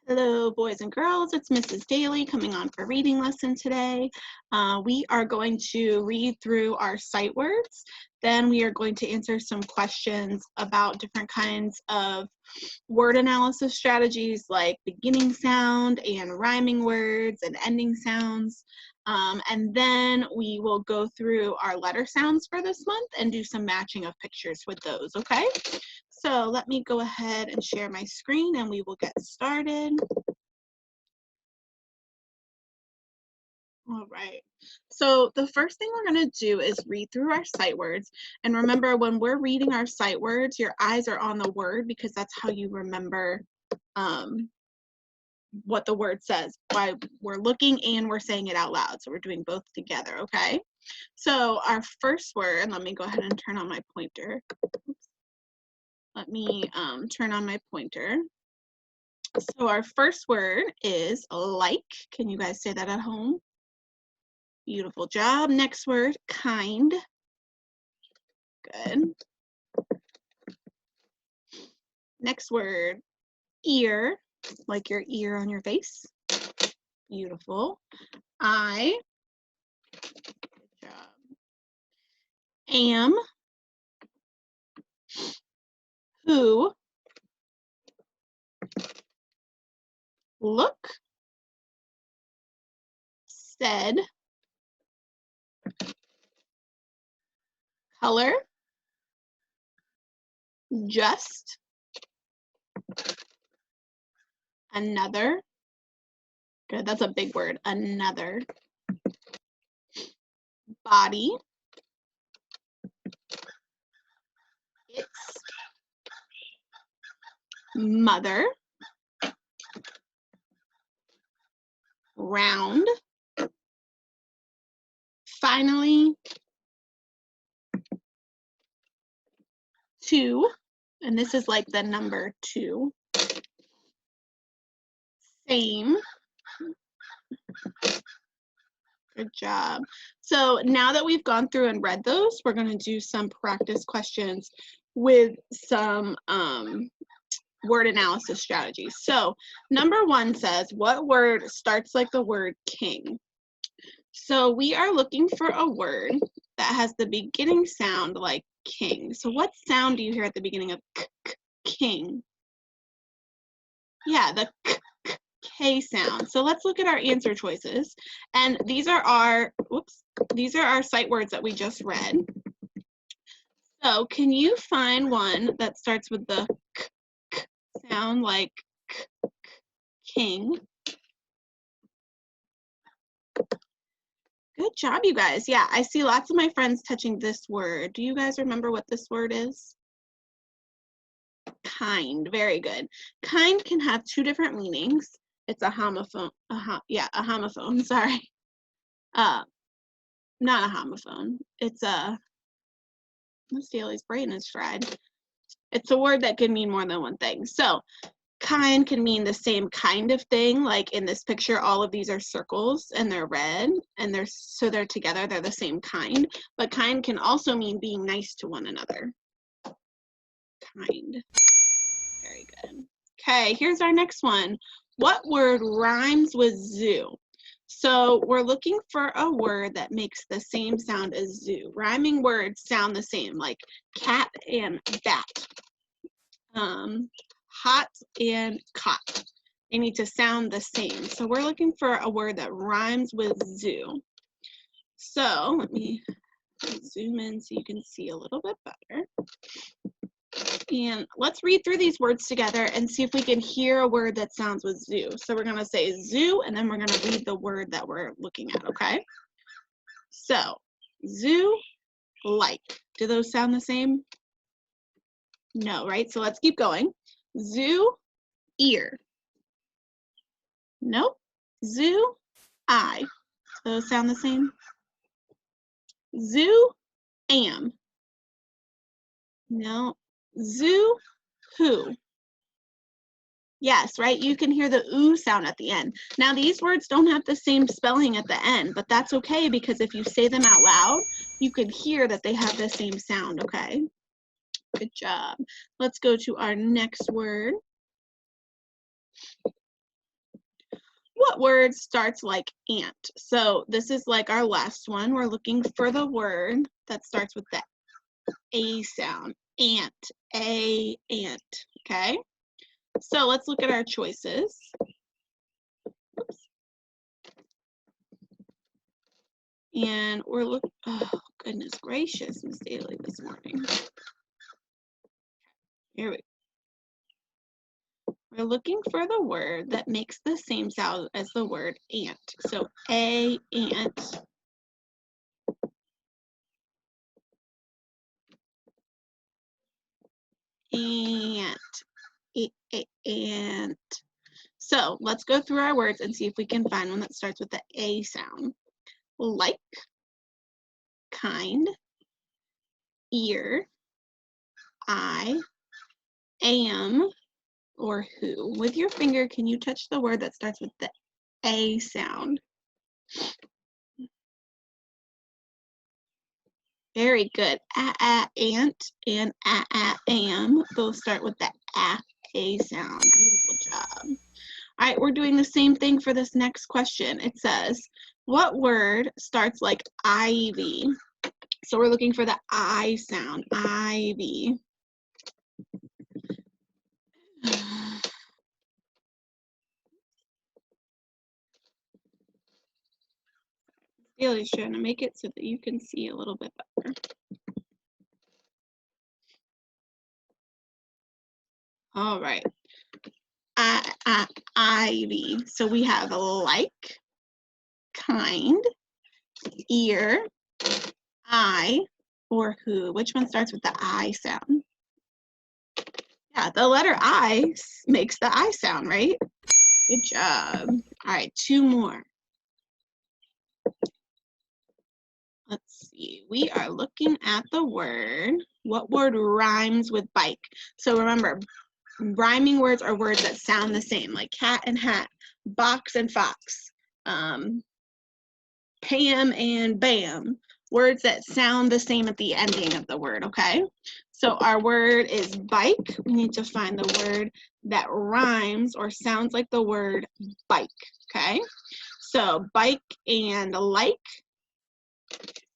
Hello, boys and girls. It's Mrs. Dailey coming on for reading lesson today. We are going to read through our sight words. Then we are going to answer some questions about different kinds of word analysis strategies like beginning sound and rhyming words and ending sounds. And then we will go through our letter sounds for this month and do some matching of pictures with those, okay? So let me go ahead and share my screen and we will get started. All right. So the first thing we're going to do is read through our sight words. And remember, when we're reading our sight words, your eyes are on the word because that's how you remember what the word says. Why we're looking and we're saying it out loud. So we're doing both together, okay? So our first word, let me go ahead and turn on my pointer. Let me turn on my pointer. So our first word is like. Can you guys say that at home? Beautiful job. Next word, kind. Good. Next word, ear, like your ear on your face. Beautiful. I. Good job. Am. Who. Look. Said. Color. Just. Another. Good, that's a big word. Another. Body. It's. Mother. Round. Finally. Two. And this is like the number 2. Same. Good job. So now that we've gone through and read those, we're going to do some practice questions with some word analysis strategies. So number 1 says, what word starts like the word king? So we are looking for a word that has the beginning sound like king. So what sound do you hear at the beginning of king? Yeah, the K sound. So let's look at our answer choices. And these are our sight words that we just read. So can you find one that starts with the k sound like king? Good job, you guys. Yeah, I see lots of my friends touching this word. Do you guys remember what this word is? Kind. Very good. Kind can have 2 different meanings. It's a homophone. A homophone. Sorry. Not a homophone. It's a. Miss Daly's brain is fried. It's a word that can mean more than one thing. So kind can mean the same kind of thing. Like in this picture, all of these are circles and they're red and they're together, they're the same kind. But kind can also mean being nice to one another. Kind. Very good. Okay, here's our next one. What word rhymes with zoo? So we're looking for a word that makes the same sound as zoo. Rhyming words sound the same, like cat and bat. Hot and cot. They need to sound the same. So we're looking for a word that rhymes with zoo. So let me zoom in so you can see a little bit better. And let's read through these words together and see if we can hear a word that sounds with zoo. So we're going to say zoo, and then we're going to read the word that we're looking at, okay? So, zoo, like. Do those sound the same? No, right? So let's keep going. Zoo, ear. Nope. Zoo, eye. Do those sound the same? Zoo, am. No. Zoo, who. Yes, right? You can hear the ooh sound at the end. Now, these words don't have the same spelling at the end, but that's okay because if you say them out loud, you can hear that they have the same sound, okay? Good job. Let's go to our next word. What word starts like ant? So this is like our last one. We're looking for the word that starts with the A sound. Ant. Ant. Okay? So let's look at our choices. Oops. And we're looking, oh goodness gracious, Miss Dailey this morning. Here we go. We're looking for the word that makes the same sound as the word ant. So ant. Ant. Ant. So let's go through our words and see if we can find one that starts with the A sound. Like, kind, ear, I, am, or who. With your finger, can you touch the word that starts with the A sound? Very good. Ant and am both start with the A sound. Beautiful job. All right, we're doing the same thing for this next question. It says, what word starts like ivy? So we're looking for the I sound. Ivy. Dailey's trying to make it so that you can see a little bit better. All right. Ivy. So we have like, kind, ear, I, or who. Which one starts with the I sound? Yeah, the letter I makes the I sound, right? Good job. All right, two more. Let's see. We are looking at the word. What word rhymes with bike? So remember, rhyming words are words that sound the same, like cat and hat, box and fox, Pam and bam. Words that sound the same at the ending of the word, okay? So our word is bike. We need to find the word that rhymes or sounds like the word bike, okay? So bike and like.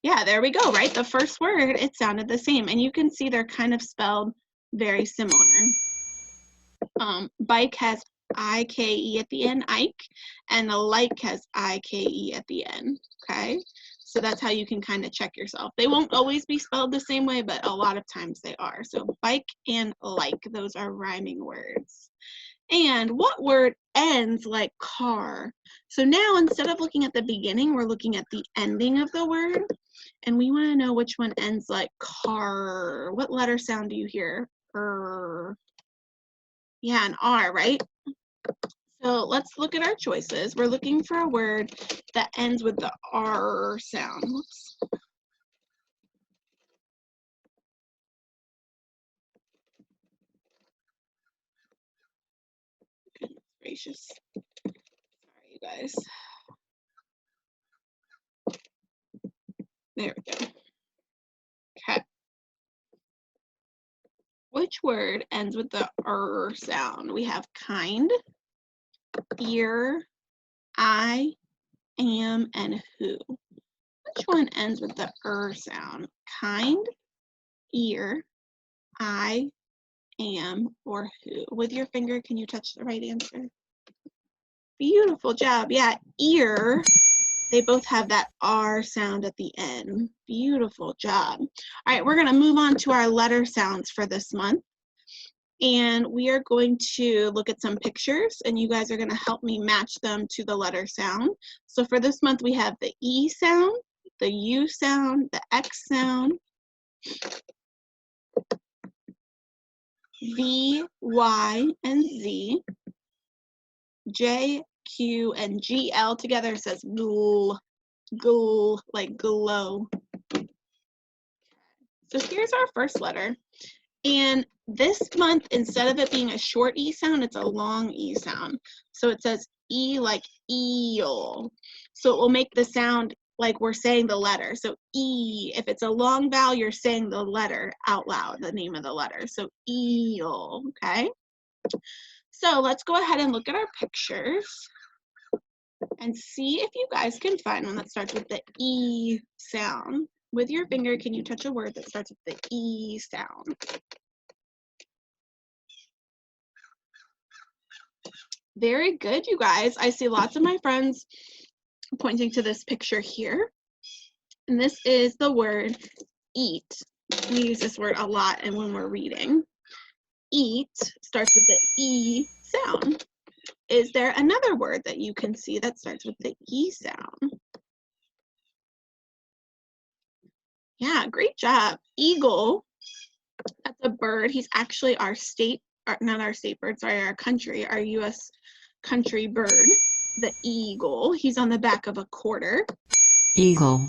Yeah, there we go, right? The first word, it sounded the same. And you can see they're kind of spelled very similar. Bike has I-K-E at the end, Ike, and the like has I-K-E at the end, okay? So that's how you can kind of check yourself. They won't always be spelled the same way, but a lot of times they are. So bike and like, those are rhyming words. And what word ends like car? So now instead of looking at the beginning, we're looking at the ending of the word. And we want to know which one ends like car. What letter sound do you hear? Yeah, an R, right? So let's look at our choices. We're looking for a word that ends with the R sound. Whoops. Goodness gracious. Sorry, you guys. There we go. Okay. Which word ends with the R sound? We have kind, ear, I, am, and who. Which one ends with the sound? Kind, ear, I, am, or who? With your finger, can you touch the right answer? Beautiful job. Yeah, ear. They both have that R sound at the end. Beautiful job. All right, we're going to move on to our letter sounds for this month. And we are going to look at some pictures, and you guys are going to help me match them to the letter sound. So for this month, we have the E sound, the U sound, the X sound, V, Y, and Z, J, Q, and GL together says gl, gl, like glow. So here's our first letter. And this month, instead of it being a short E sound, it's a long E sound. So it says E like eel. So it will make the sound like we're saying the letter. So E, if it's a long vowel, you're saying the letter out loud, the name of the letter. So eel, okay? So let's go ahead and look at our pictures. And see if you guys can find one that starts with the E sound. With your finger, can you touch a word that starts with the E sound? Very good, you guys. I see lots of my friends pointing to this picture here. And this is the word eat. We use this word a lot and when we're reading. Eat starts with the E sound. Is there another word that you can see that starts with the E sound? Yeah, great job. Eagle, that's a bird. He's actually our state, not our state bird, sorry, our country, our U.S. country bird, the eagle. He's on the back of a quarter. Eagle.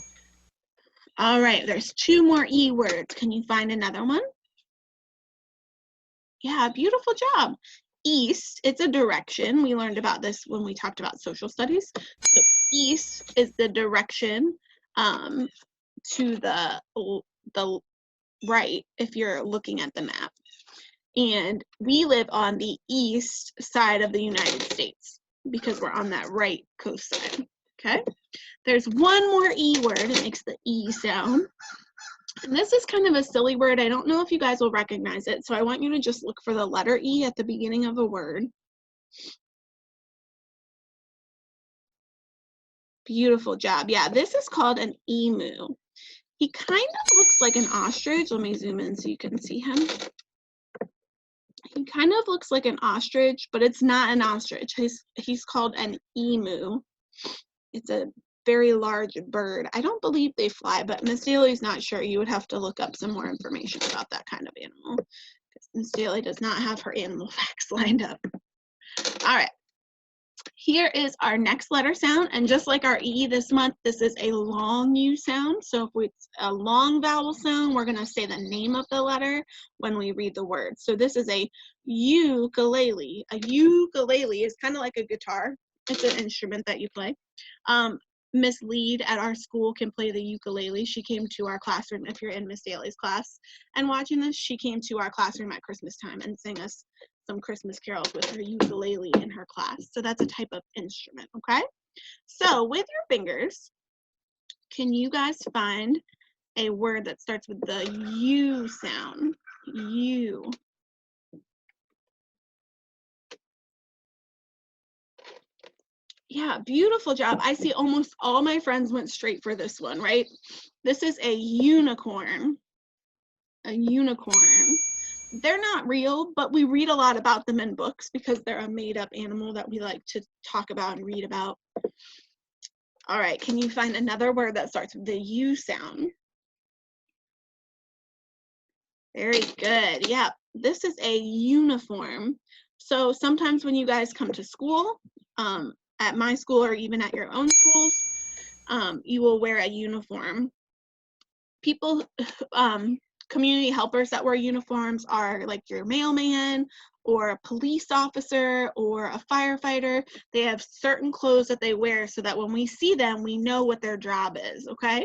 All right, there's 2 more E words. Can you find another one? Yeah, beautiful job. East, it's a direction. We learned about this when we talked about social studies. So east is the direction to the right if you're looking at the map. And we live on the east side of the United States because we're on that right coast side, okay? There's one more E word. It makes the E sound. And this is kind of a silly word. I don't know if you guys will recognize it, so I want you to just look for the letter E at the beginning of a word. Beautiful job. Yeah, this is called an emu. He kind of looks like an ostrich. Let me zoom in so you can see him. He kind of looks like an ostrich, but it's not an ostrich. He's called an emu. It's a very large bird. I don't believe they fly, but Miss Dailey's not sure. You would have to look up some more information about that kind of animal. Miss Dailey does not have her animal facts lined up. All right. Here is our next letter sound, and just like our E this month, this is a long U sound. So if it's a long vowel sound, we're going to say the name of the letter when we read the word. So this is a ukulele. A ukulele is kind of like a guitar. It's an instrument that you play. Miss Lead at our school can play the ukulele. She came to our classroom, if you're in Miss Dailey's class and watching this, she came to our classroom at Christmas time and sang us some Christmas carols with her ukulele in her class. So that's a type of instrument, okay? So with your fingers, can you guys find a word that starts with the U sound? U. Yeah, beautiful job. I see almost all my friends went straight for this one, right? This is a unicorn. A unicorn. They're not real, but we read a lot about them in books because they're a made-up animal that we like to talk about and read about. All right, can you find another word that starts with the U sound? Very good. Yeah, this is a uniform. So sometimes when you guys come to school, at my school or even at your own schools, you will wear a uniform. People, community helpers that wear uniforms are like your mailman or a police officer or a firefighter. They have certain clothes that they wear so that when we see them, we know what their job is, okay?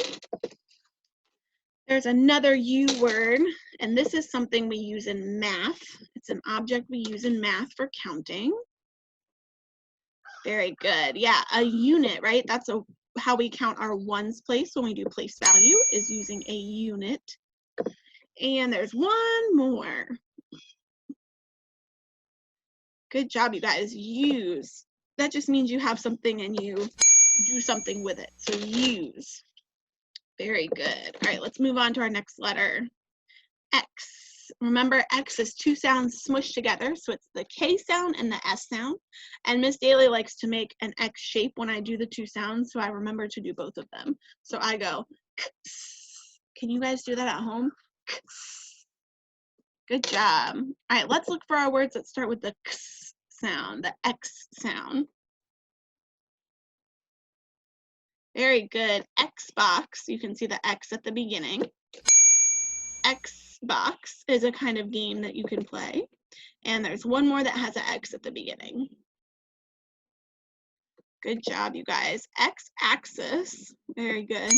There's another U word, and this is something we use in math. It's an object we use in math for counting. Very good. Yeah, a unit, right? That's how we count our ones place when we do place value is using a unit. And there's one more. Good job, you guys. Use. That just means you have something and you do something with it. So use. Very good. All right, let's move on to our next letter. X. Remember, X is 2 sounds smushed together. So it's the K sound and the S sound. And Miss Dailey likes to make an X shape when I do the 2 sounds. So I remember to do both of them. So I go, X. Can you guys do that at home? X. Good job. All right, let's look for our words that start with the X sound, the X sound. Very good. Xbox, you can see the X at the beginning. Xbox is a kind of game that you can play. And there's one more that has an X at the beginning. Good job, you guys. X-axis, very good.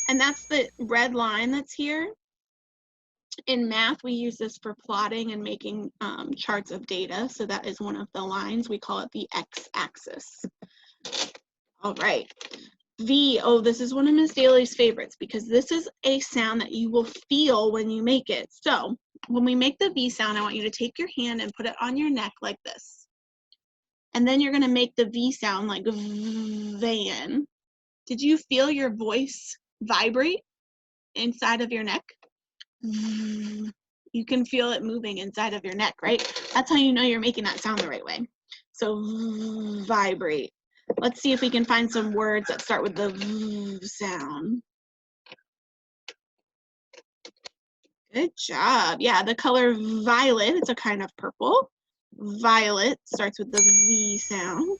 And that's the red line that's here. In math, we use this for plotting and making charts of data. So that is one of the lines. We call it the X-axis. All right. V, oh, this is one of Miss Dailey's favorites because this is a sound that you will feel when you make it. So when we make the V sound, I want you to take your hand and put it on your neck like this. And then you're going to make the V sound like van. Did you feel your voice vibrate inside of your neck? You can feel it moving inside of your neck, right? That's how you know you're making that sound the right way. So vibrate. Let's see if we can find some words that start with the V sound. Good job. Yeah, the color violet, it's a kind of purple. Violet starts with the V sound.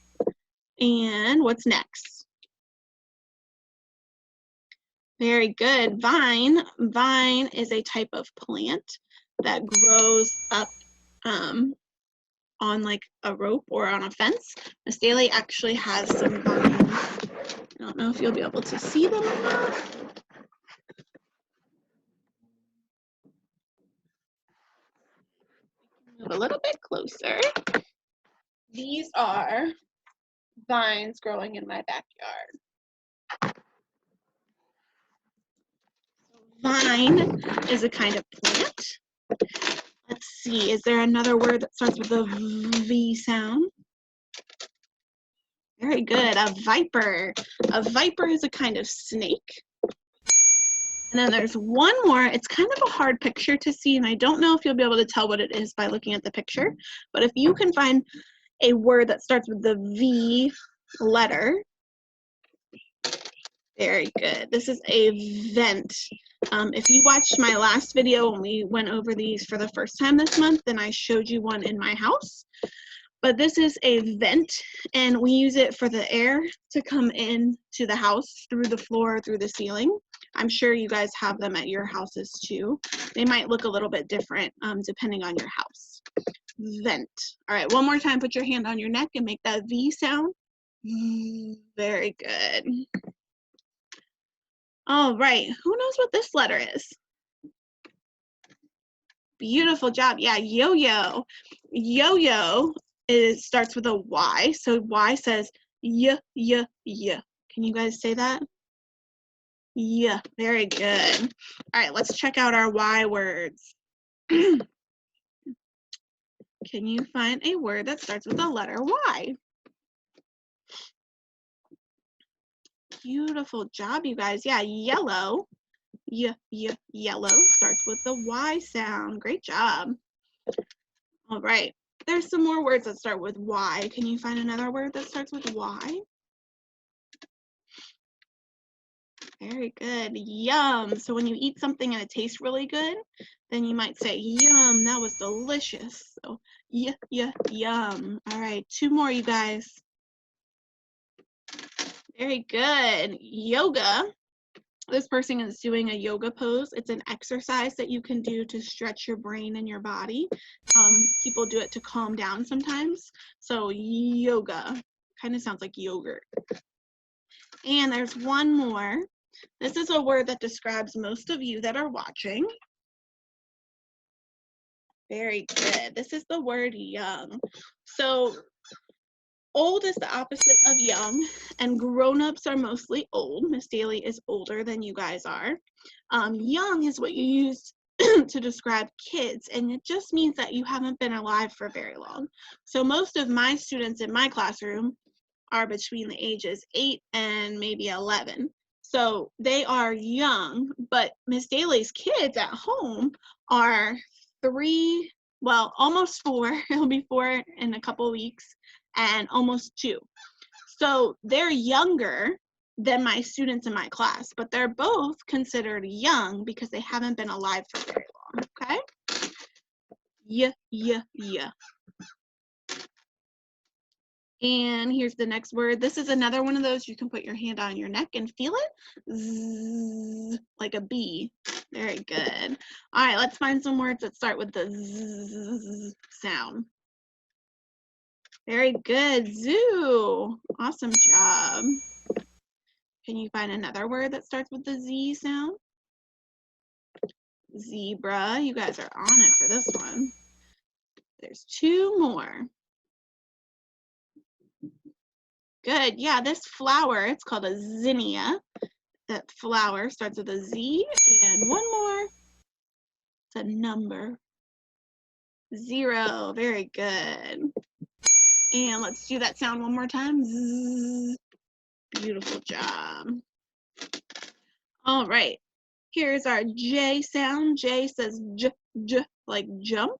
And what's next? Very good. Vine. Vine is a type of plant that grows up on like a rope or on a fence. Miss Dailey actually has some vines. I don't know if you'll be able to see them or not. Move a little bit closer. These are vines growing in my backyard. Vine is a kind of plant. Let's see, is there another word that starts with a V sound? Very good, a viper. A viper is a kind of snake. And then there's one more. It's kind of a hard picture to see, and I don't know if you'll be able to tell what it is by looking at the picture. But if you can find a word that starts with the V letter, very good. This is a vent. If you watched my last video when we went over these for the first time this month, then I showed you one in my house. But this is a vent, and we use it for the air to come in to the house through the floor, through the ceiling. I'm sure you guys have them at your houses too. They might look a little bit different depending on your house. Vent. All right, one more time, put your hand on your neck and make that V sound. Very good. All right, who knows what this letter is? Beautiful job. Yeah, yo-yo. Yo-yo starts with a Y. So Y says y, y, y. Can you guys say that? Yeah, very good. All right, let's check out our Y words. Can you find a word that starts with the letter Y? Beautiful job, you guys. Yeah, yellow. Yellow starts with the Y sound. Great job. All right. There's some more words that start with Y. Can you find another word that starts with Y? Very good. Yum. So when you eat something and it tastes really good, then you might say, yum, that was delicious. So yum. All right, two more, you guys. Very good. Yoga. This person is doing a yoga pose. It's an exercise that you can do to stretch your brain and your body. People do it to calm down sometimes. So yoga kind of sounds like yogurt. And there's one more. This is a word that describes most of you that are watching. Very good. This is the word young. So old is the opposite of young, and grown-ups are mostly old. Miss Dailey is older than you guys are. Young is what you use to describe kids, and it just means that you haven't been alive for very long. So most of my students in my classroom are between the ages 8 and maybe 11. So they are young, but Miss Dailey's kids at home are 3, well, almost 4. It'll be 4 in a couple of weeks, and almost 2. So they're younger than my students in my class, but they're both considered young because they haven't been alive for very long, okay? Yeah. And here's the next word. This is another one of those you can put your hand on your neck and feel it. Zzz, like a bee. Very good. All right, let's find some words that start with the zzz sound. Very good. Zoo. Awesome job. Can you find another word that starts with the Z sound? Zebra. You guys are on it for this one. There's 2 more. Good. Yeah, this flower, it's called a zinnia. That flower starts with a Z. And one more. It's a number. 0. Very good. And let's do that sound one more time. Zzz. Beautiful job. All right. Here's our J sound. J says j, j, like jump.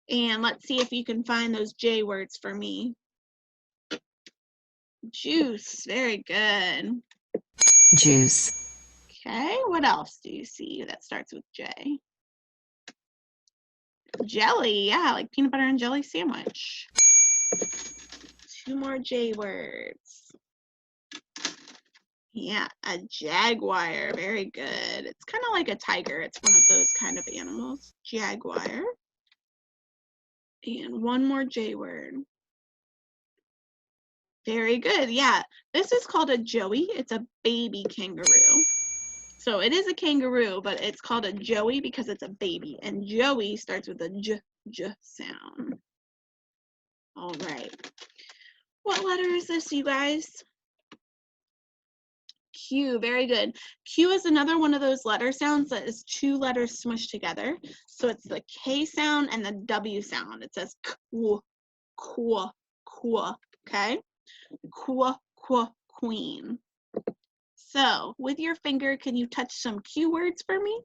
And let's see if you can find those J words for me. Juice. Very good. Juice. Okay. What else do you see that starts with J? Jelly. Yeah, like peanut butter and jelly sandwich. 2 more J words. Yeah, a jaguar. Very good. It's kind of like a tiger. It's one of those kind of animals. Jaguar. And one more J word. Very good. Yeah, this is called a joey. It's a baby kangaroo. So it is a kangaroo, but it's called a joey because it's a baby. And joey starts with a j, j sound. All right. What letter is this, you guys? Q. Very good. Q is another one of those letter sounds that is 2 letters smushed together. So it's the K sound and the W sound. It says qu, qu, qu. Okay? Qu, qu, queen. So with your finger, can you touch some Q words for me?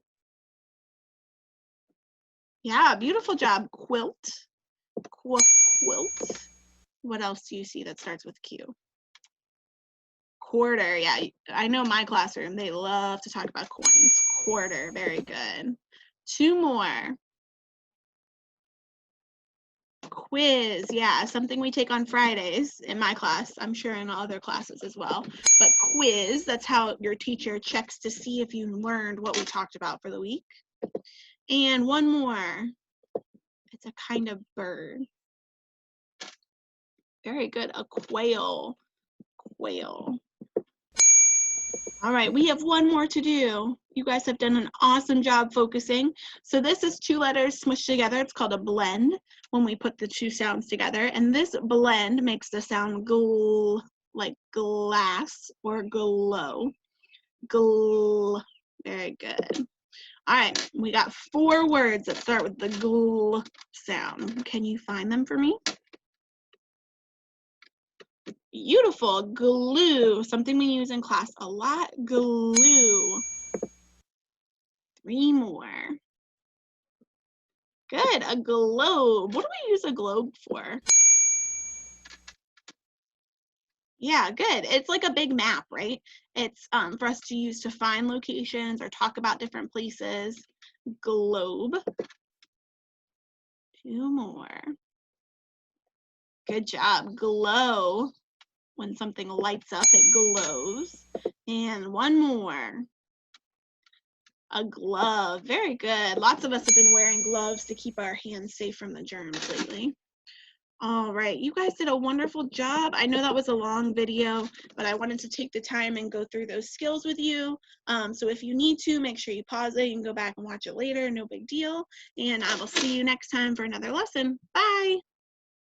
Yeah, beautiful job. Quilt. Qu, quilt. What else do you see that starts with Q? Quarter. Yeah, I know my classroom, they love to talk about coins. Quarter. Very good. 2 more. Quiz. Yeah, something we take on Fridays in my class. I'm sure in other classes as well. But quiz, that's how your teacher checks to see if you learned what we talked about for the week. And one more. It's a kind of bird. Very good. A quail. Quail. All right, we have one more to do. You guys have done an awesome job focusing. So this is 2 letters smushed together. It's called a blend when we put the 2 sounds together. And this blend makes the sound gl, like glass, or glow. Gl. Very good. All right, we got 4 words that start with the gl sound. Can you find them for me? Beautiful. Glue. Something we use in class a lot. Glue. 3 more. Good. A globe. What do we use a globe for? Yeah, good. It's like a big map, right? It's for us to use to find locations or talk about different places. Globe. 2 more. Good job. Glow. When something lights up, it glows. And one more. A glove. Very good. Lots of us have been wearing gloves to keep our hands safe from the germs lately. All right, you guys did a wonderful job. I know that was a long video, but I wanted to take the time and go through those skills with you. So if you need to, make sure you pause it. You can go back and watch it later. No big deal. And I will see you next time for another lesson. Bye.